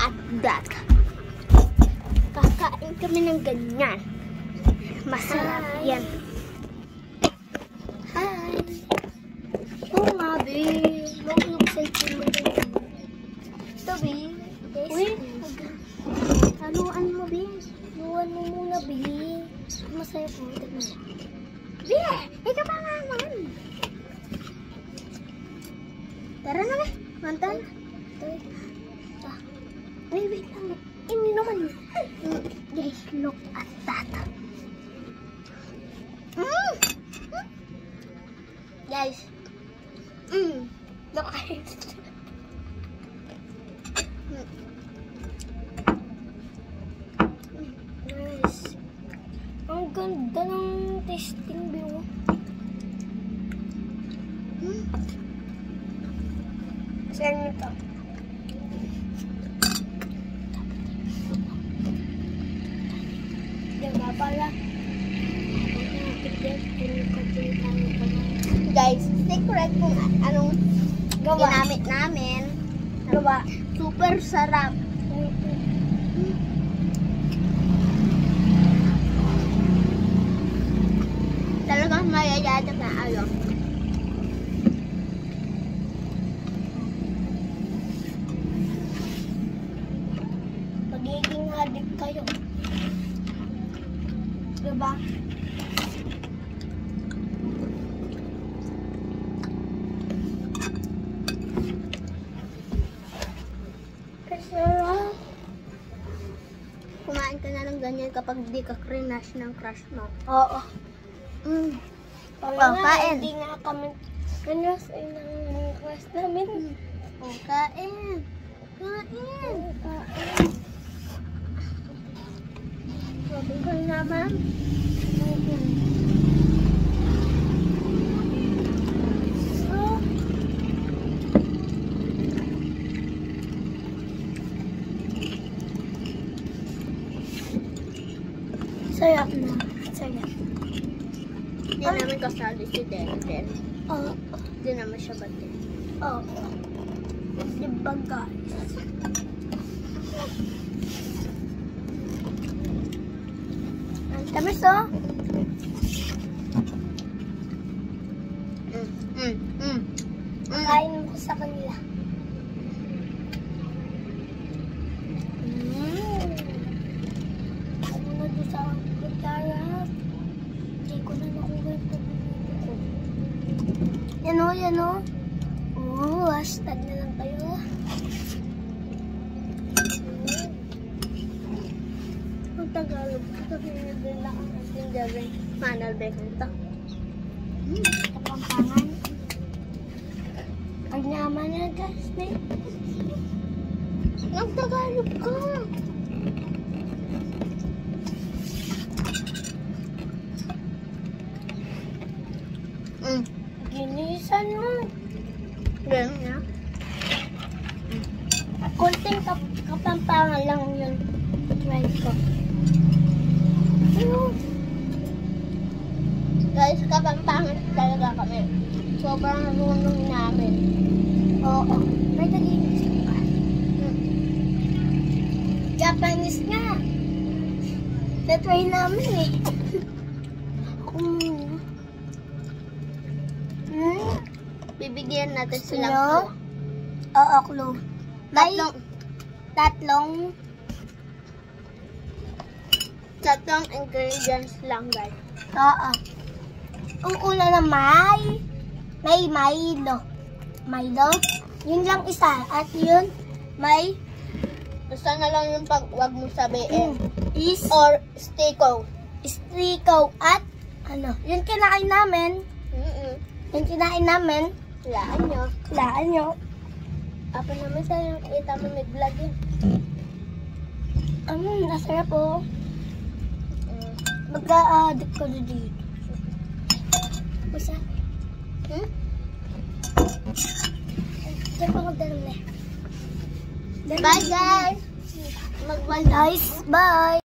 at that. Kakain kami ng ganyan. Masarap yan. Hi! Oo nga, babe. Look sa itin mo ganyan. Ito, babe. Uy! Haluan mo, babe. Haluan mo muna, babe. Masaya po. Tignan mo. Babe! Ikaw pa nga naman. Tara na, babe. Mantan. Wait lang. Hindi naman. Guys, look at that. Guys. Look at it. Nice. Ang ganda ng tasting view. Saan nito? Diba pala? Guys, secret kung anong ginamit namin. Gawa. Super sarap. Talagang mayayadap na ano. Magiging hadik kayo. Diba? Kasarap. Kumain ka na ng ganyan kapag di ka crush ng crush mo. Oo. Kain. Hindi nga kami crush ng crush namin. Kain. Kain. Sabi ko naman. Sayap na. Sayap. Hindi namin kasali si Denden. Oo. Hindi naman siya bati. Oo. Diba guys? Ang tamis oh. Kain ko sa kanila. Ano na doon sa kutsara? Hindi ko na nakuha yung pagbubuto ko. Yan o. Hashtag na lang kayo. Ang Tagalog. Sabi niyo din lang ang ating gawin. Manal Bekanta. Kapampangan. Ang naman niya guys, babe. Ang Tagalog ka. Ginisan mo. Ganyan niya. Konting kapampangan lang yun. Try ko. Guys, kapampangan talaga kami. Sobrang marunong namin. Oo. May nag-iisip ka. Japanese nga. Na-try namin eh. Bibigyan natin Sino? sila. Oo, clue. May tatlong ingredients lang, guys. Oo. Ang una na may Milo. Milo? Yun lang isa. At yun, may Basta na lang yung wag mo sabihin. is Or stiko. Striko at ano. Yun kinain namin. Yun kinain namin. Laan nyo. Laan nyo. Apa naman sa'yo nakita mo nag-vlog yun. Nasarap po. Magka-addict ko na dito. Basta. Diyan pa magdala. Bye, guys! Guys, bye!